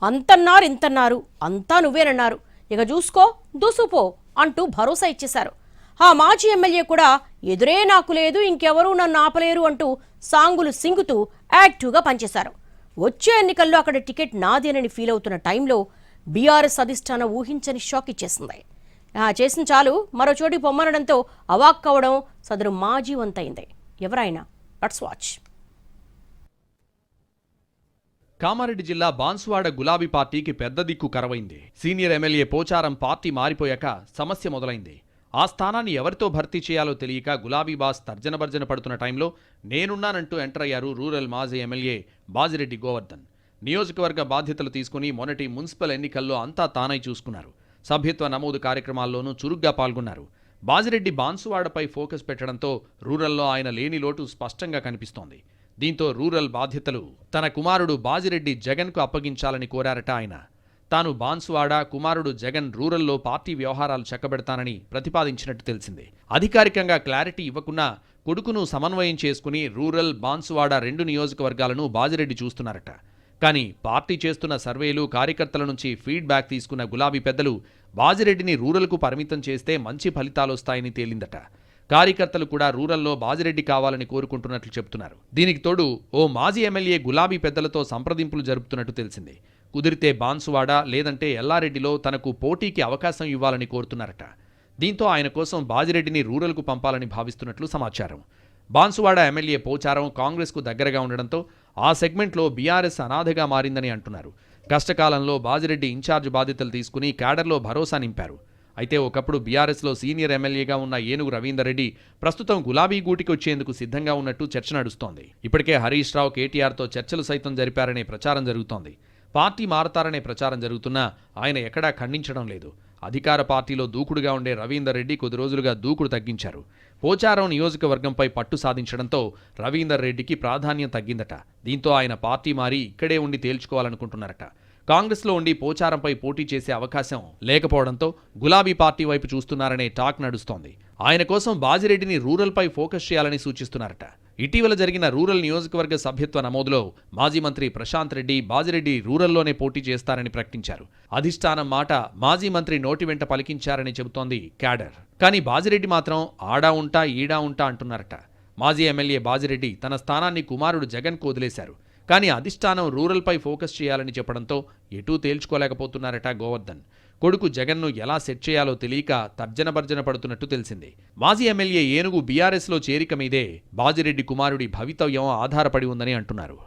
అంతన్నారు ఇంతన్నారు అంతా నువ్వేనన్నారు, ఇక చూసుకో దూసుపో అంటూ భరోసా ఇచ్చేశారు. ఆ మాజీ ఎమ్మెల్యే కూడా ఎదురే నాకు లేదు, ఇంకెవరూ నన్ను ఆపలేరు అంటూ సాంగులు సింగుతూ యాక్టివ్గా పనిచేశారు. వచ్చే ఎన్నికల్లో అక్కడ టికెట్ నాదేనని ఫీల్ అవుతున్న టైంలో బీఆర్ఎస్ అధిష్టానం ఊహించని షాక్ ఇచ్చేసింది. చేసిన చాలు మరో చోటికి పొమ్మనడంతో అవాక్కవడం సదరు మాజీ వంతైంది. ఎవరైనా లెట్స్ వాచ్. కామారెడ్డి జిల్లా బాన్సువాడ గులాబీ పార్టీకి పెద్ద దిక్కు కరవైంది. సీనియర్ ఎమ్మెల్యే పోచారం పార్టీ మారిపోయాక సమస్య మొదలైంది. ఆ స్థానాన్ని ఎవరితో భర్తీ చేయాలో తెలియక గులాబీ బాస్ తర్జనభర్జన పడుతున్న టైంలో నేనున్నానంటూ ఎంటర్ అయ్యారు రూరల్ మాజీ ఎమ్మెల్యే బాజిరెడ్డి గోవర్ధన్. నియోజకవర్గ బాధ్యతలు తీసుకుని మొన్నటి మున్సిపల్ ఎన్నికల్లో అంతా తానై చూసుకున్నారు. సభ్యత్వ నమోదు కార్యక్రమాల్లోనూ చురుగ్గా పాల్గొన్నారు. బాజిరెడ్డి బాన్సువాడపై ఫోకస్ పెట్టడంతో రూరల్లో ఆయన లేని లోటు స్పష్టంగా కనిపిస్తోంది. దీంతో రూరల్ బాధ్యతలు తన కుమారుడు బాజిరెడ్డి జగన్కు అప్పగించాలని కోరారట ఆయన. తాను బాన్సువాడ, కుమారుడు జగన్ రూరల్లో పార్టీ వ్యవహారాలు చక్కబెడతానని ప్రతిపాదించినట్టు తెలిసింది. అధికారికంగా క్లారిటీ ఇవ్వకున్నా కొడుకును సమన్వయం చేసుకుని రూరల్, బాన్సువాడ 2 నియోజకవర్గాలను బాజిరెడ్డి చూస్తున్నారట. కానీ పార్టీ చేస్తున్న సర్వేలు, కార్యకర్తల నుంచి ఫీడ్బ్యాక్ తీసుకున్న గులాబీ పెద్దలు బాజిరెడ్డిని రూరల్కు పరిమితం చేస్తే మంచి ఫలితాలొస్తాయని తేలిందట. కార్యకర్తలు కూడా రూరల్లో బాజిరెడ్డి కావాలని కోరుకుంటున్నట్లు చెబుతున్నారు. దీనికి తోడు ఓ మాజీ ఎమ్మెల్యే గులాబీ పెద్దలతో సంప్రదింపులు జరుపుతున్నట్టు తెలిసింది. కుదిరితే బాన్సువాడ లేదంటే ఎల్లారెడ్డిలో తనకు పోటీకి అవకాశం ఇవ్వాలని కోరుతున్నారట. దీంతో ఆయన కోసం బాజిరెడ్డిని రూరల్కు పంపాలని భావిస్తున్నట్లు సమాచారం. బాన్సువాడ ఎమ్మెల్యే పోచారం కాంగ్రెస్కు దగ్గరగా ఉండడంతో ఆ సెగ్మెంట్లో బీఆర్ఎస్ అనాథగా మారిందని అంటున్నారు. కష్టకాలంలో బాజిరెడ్డి ఇన్ఛార్జ్ బాధ్యతలు తీసుకుని క్యాడర్లో భరోసా నింపారు. అయితే ఒకప్పుడు బీఆర్ఎస్లో సీనియర్ ఎమ్మెల్యేగా ఉన్న ఏనుగు రవీందర్ రెడ్డి ప్రస్తుతం గులాబీ గూటికి వచ్చేందుకు సిద్ధంగా ఉన్నట్టు చర్చ నడుస్తోంది. ఇప్పటికే హరీష్ రావు, కేటీఆర్తో చర్చలు సైతం జరిపారనే ప్రచారం జరుగుతోంది. పార్టీ మారతారనే ప్రచారం జరుగుతున్నా ఆయన ఎక్కడా ఖండించడం లేదు. అధికార పార్టీలో దూకుడుగా ఉండే రవీందర్ రెడ్డి కొద్ది రోజులుగా దూకుడు తగ్గించారు. పోచారం నియోజకవర్గంపై పట్టు సాధించడంతో రవీందర్ రెడ్డికి ప్రాధాన్యం తగ్గిందట. దీంతో ఆయన పార్టీ మారి ఇక్కడే ఉండి తేల్చుకోవాలనుకుంటున్నారట. కాంగ్రెస్లో ఉండి పోచారంపై పోటీ చేసే అవకాశం లేకపోవడంతో గులాబీ పార్టీ వైపు చూస్తున్నారనే టాక్ నడుస్తోంది. ఆయన కోసం బాజిరెడ్డిని రూరల్పై ఫోకస్ చేయాలని సూచిస్తున్నారట. ఇటీవల జరిగిన రూరల్ నియోజకవర్గ సభ్యత్వ నమోదులో మాజీ మంత్రి ప్రశాంత్ రెడ్డి బాజిరెడ్డి రూరల్లోనే పోటీ చేస్తారని ప్రకటించారు. అధిష్టానం మాట మాజీ మంత్రి నోటి వెంట పలికించారని చెబుతోంది క్యాడర్. కానీ బాజిరెడ్డి మాత్రం ఆడా ఉంటా ఈడా ఉంటా అంటున్నారట. మాజీ ఎమ్మెల్యే బాజిరెడ్డి తన స్థానాన్ని కుమారుడు జగన్కు వదిలేశారు. కానీ అధిష్టానం రూరల్పై ఫోకస్ చేయాలని చెప్పడంతో ఎటూ తేల్చుకోలేకపోతున్నారట గోవర్ధన్. కొడుకు జగన్ను ఎలా సెట్ చేయాలో తెలియక తర్జనభర్జన పడుతున్నట్టు తెలిసింది. మాజీ ఎమ్మెల్యే ఏనుగు బీఆర్ఎస్లో చేరిక మీదే బాజిరెడ్డి కుమారుడి భవితవ్యం ఆధారపడి ఉందని అంటున్నారు.